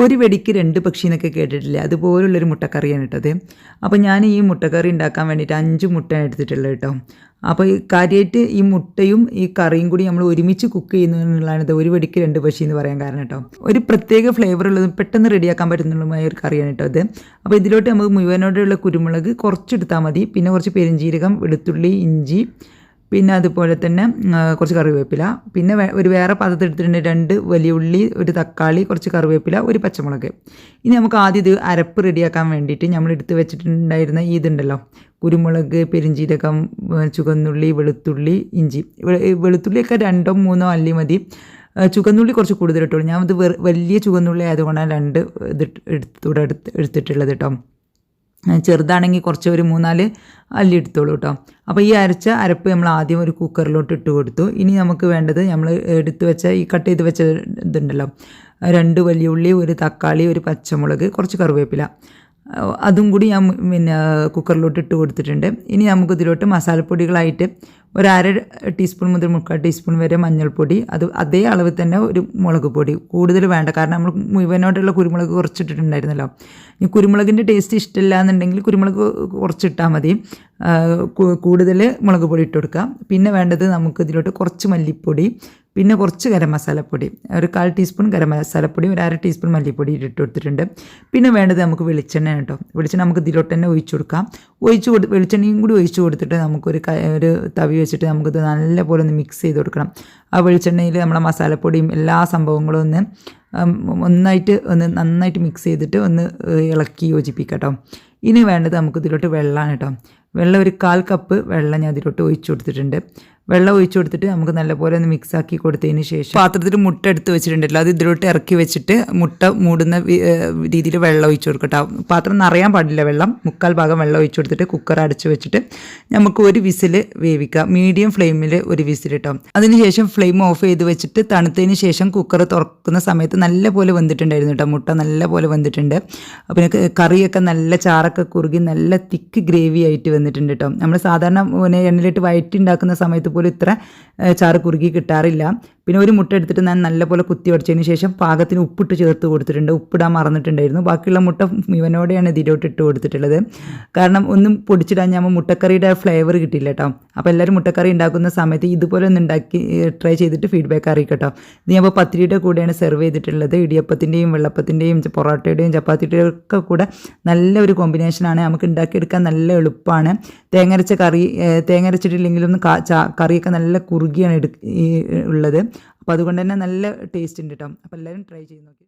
ഒരു വെടിക്ക് രണ്ട് പക്ഷി എന്നൊക്കെ കേട്ടിട്ടില്ലേ, അതുപോലുള്ളൊരു മുട്ടക്കറിയാണ് കേട്ടോ അത്. അപ്പോൾ ഞാൻ ഈ മുട്ടക്കറി ഉണ്ടാക്കാൻ വേണ്ടിയിട്ട് 5 മുട്ടയാണ് എടുത്തിട്ടുള്ളത് കേട്ടോ. അപ്പോൾ ഈ കാര്യമായിട്ട് ഈ മുട്ടയും ഈ കറിയും കൂടി നമ്മൾ ഒരുമിച്ച് കുക്ക് ചെയ്യുന്നു എന്നുള്ളതാണ് ഇത് ഒരു വെടിക്ക് 2 പക്ഷി എന്ന് പറയാൻ കാരണം കേട്ടോ. ഒരു പ്രത്യേക ഫ്ലേവർ ഉള്ളതും പെട്ടെന്ന് റെഡിയാക്കാൻ പറ്റുന്നതുമായ ഒരു കറിയാണ് കേട്ടോ അത്. അപ്പോൾ ഇതിലോട്ട് നമുക്ക് മുഴുവനോടുള്ള കുരുമുളക് കുറച്ചെടുത്താൽ മതി, പിന്നെ കുറച്ച് പെരുംജീരകം, വെളുത്തുള്ളി, ഇഞ്ചി, പിന്നെ അതുപോലെ തന്നെ കുറച്ച് കറിവേപ്പില, പിന്നെ ഒരു വേറെ പാത്രത്തിൽ എടുത്തിട്ടുണ്ട് 2 വലിയ ഉള്ളി, ഒരു തക്കാളി, കുറച്ച് കറിവേപ്പില, ഒരു പച്ചമുളക്. ഇനി നമുക്ക് ആദ്യം ഇത് അരപ്പ് റെഡിയാക്കാൻ വേണ്ടിയിട്ട് നമ്മൾ എടുത്ത് വെച്ചിട്ടുണ്ടായിരുന്ന ഇതുണ്ടല്ലോ, കുരുമുളക്, പെരുംജീരകം, ചുവന്നുള്ളി, വെളുത്തുള്ളി, ഇഞ്ചി. വെളുത്തുള്ളിയൊക്കെ 2 or 3 അല്ലി മതി. ചുവന്നുള്ളി കുറച്ച് കൂടുതൽ ഇട്ടോളൂ. ഞാൻ ഇത് വലിയ ചുവന്നുള്ളി ആയതുകൊണ്ടാണ് 2 എടുത്തിട്ടുള്ളത് കേട്ടോ. ചെറുതാണെങ്കിൽ കുറച്ച് ഒരു 3-4 അല്ലി എടുത്തോളൂ കേട്ടോ. അപ്പോൾ ഈ അരച്ച അരപ്പ് നമ്മൾ ആദ്യം ഒരു കുക്കറിലോട്ട് ഇട്ട് കൊടുത്തു. ഇനി നമുക്ക് വേണ്ടത് നമ്മൾ എടുത്ത് വെച്ച ഈ കട്ട് ചെയ്ത് വെച്ച ഇതുണ്ടല്ലോ, 2 വലിയ ഉള്ളി, ഒരു തക്കാളി, ഒരു പച്ചമുളക്, കുറച്ച് കറിവേപ്പില, അതും കൂടി ഞാൻ കുക്കറിലോട്ട് ഇട്ട് കൊടുത്തിട്ടുണ്ട്. ഇനി നമുക്ക് ഇതിലോട്ട് മസാലപ്പൊടികളായിട്ട് ഒരു 1/2 ടീസ്പൂൺ മുതൽ 3/4 ടീസ്പൂൺ വരെ മഞ്ഞൾപ്പൊടി, അതേ അളവിൽ തന്നെ ഒരു മുളക് പൊടി, കൂടുതൽ വേണ്ട, കാരണം നമ്മൾ മുഴുവനോട്ടുള്ള കുരുമുളക് കുറച്ചിട്ടിട്ടുണ്ടായിരുന്നല്ലോ. ഈ കുരുമുളകിൻ്റെ ടേസ്റ്റ് ഇഷ്ടമില്ല എന്നുണ്ടെങ്കിൽ കുരുമുളക് കുറച്ചിട്ടാൽ മതി, കൂടുതൽ മുളക് പൊടി ഇട്ട് കൊടുക്കുക. പിന്നെ വേണ്ടത് നമുക്ക് ഇതിലോട്ട് കുറച്ച് മല്ലിപ്പൊടി, പിന്നെ കുറച്ച് ഗരം മസാലപ്പൊടി, ഒരു 1/4 ടീസ്പൂൺ ഗരം മസാലപ്പൊടി, ഒരു 1/2 ടീസ്പൂൺ മല്ലിപ്പൊടി ഇട്ട് കൊടുത്തിട്ടുണ്ട്. പിന്നെ വേണ്ടത് നമുക്ക് വെളിച്ചെണ്ണ കേട്ടോ. വെളിച്ചെണ്ണ നമുക്ക് ഇതിലോട്ട് തന്നെ ഒഴിച്ചു കൊടുക്കാം. വെളിച്ചെണ്ണയും കൂടി ഒഴിച്ചു കൊടുത്തിട്ട് നമുക്കൊരു തവി വെച്ചിട്ട് നമുക്കിത് നല്ലപോലെ ഒന്ന് മിക്സ് ചെയ്ത് കൊടുക്കണം. ആ വെളിച്ചെണ്ണയിൽ നമ്മളെ മസാലപ്പൊടിയും എല്ലാ സംഭവങ്ങളും നന്നായിട്ട് മിക്സ് ചെയ്തിട്ട് ഒന്ന് ഇളക്കി യോജിപ്പിക്കാം കേട്ടോ. ഇനി വേണ്ടത് നമുക്ക് ഇതിലോട്ട് വെള്ളമാണ് കേട്ടോ. വെള്ളം ഒരു 1/4 കപ്പ് വെള്ളം ഞാൻ ഇതിലോട്ട് ഒഴിച്ചു കൊടുത്തിട്ടുണ്ട്. വെള്ളം ഒഴിച്ചു കൊടുത്തിട്ട് നമുക്ക് നല്ലപോലെ ഒന്ന് മിക്സാക്കി കൊടുത്തതിന് ശേഷം പാത്രത്തിൽ മുട്ട എടുത്ത് വെച്ചിട്ടുണ്ടല്ലോ, അത് ഇതിലോട്ട് ഇറക്കി വെച്ചിട്ട് മുട്ട മൂടുന്ന രീതിയിൽ വെള്ളം ഒഴിച്ചു കൊടുക്കട്ടോ. പാത്രം നിറയാൻ പാടില്ല, വെള്ളം 1/4 ഭാഗം വെള്ളം ഒഴിച്ചു കൊടുത്തിട്ട് കുക്കർ അടച്ചു വെച്ചിട്ട് നമുക്ക് ഒരു വിസിൽ വേവിക്കാം. മീഡിയം ഫ്ലെയിമിൽ ഒരു വിസിൽ കേട്ടോ. അതിനുശേഷം ഫ്ലെയിം ഓഫ് ചെയ്ത് വെച്ചിട്ട് തണുത്തതിന് ശേഷം കുക്കർ തുറക്കുന്ന സമയത്ത് നല്ലപോലെ വെന്തിട്ടുണ്ടായിരുന്നു കേട്ടോ. മുട്ട നല്ലപോലെ വെന്തിട്ടുണ്ട്. പിന്നെ കറിയൊക്കെ നല്ല ചാറൊക്കെ കുറുകി നല്ല തിക്ക് ഗ്രേവി ആയിട്ട് വന്നിട്ടുണ്ട് കേട്ടോ. നമ്മൾ സാധാരണ എണ്ണയിലിട്ട് വയറ്റി ഉണ്ടാക്കുന്ന സമയത്ത് പോലും ഇത്ര ചാറ് കുറുകി കിട്ടാറില്ല. പിന്നെ ഒരു മുട്ട എടുത്തിട്ട് ഞാൻ നല്ലപോലെ കുത്തി ഉടച്ചതിന് ശേഷം പാകത്തിന് ഉപ്പിട്ട് ചേർത്ത് കൊടുത്തിട്ടുണ്ട്. ഉപ്പിടാൻ മറന്നിട്ടുണ്ടായിരുന്നു. ബാക്കിയുള്ള മുട്ട മുഴുവനോടെയാണ് ഇതിലോട്ട് ഇട്ട് കൊടുത്തിട്ടുള്ളത്. കാരണം ഒന്നും പൊടിച്ചിടാൻ ഞാൻ മുട്ടക്കറിയുടെ ഫ്ലേവർ കിട്ടിയില്ല കേട്ടോ. അപ്പോൾ എല്ലാവരും മുട്ടക്കറി ഉണ്ടാക്കുന്ന സമയത്ത് ഇതുപോലെ ഒന്ന് ഉണ്ടാക്കി ട്രൈ ചെയ്തിട്ട് ഫീഡ്ബാക്ക് അറിയിക്കട്ടോ. ഇത് ഞാൻ ഇപ്പോൾ പത്തിരിയുടെ കൂടെയാണ് സെർവ് ചെയ്തിട്ടുള്ളത്. ഇടിയപ്പത്തിൻ്റെയും വെള്ളപ്പത്തിൻ്റെയും പൊറോട്ടയുടെയും ചപ്പാത്തിയുടെയും ഒക്കെ കൂടെ നല്ലൊരു കോമ്പിനേഷനാണ്. നമുക്ക് ഉണ്ടാക്കിയെടുക്കാൻ നല്ല എളുപ്പമാണ്. തേങ്ങ അരച്ചിട്ടില്ലെങ്കിലും കറിയൊക്കെ നല്ല കുറുകിയാണ് ഉള്ളത്. അപ്പോൾ അതുകൊണ്ട് തന്നെ നല്ല ടേസ്റ്റ് ഉണ്ട് കേട്ടോ. അപ്പോൾ എല്ലാവരും ട്രൈ ചെയ്ത് നോക്കി.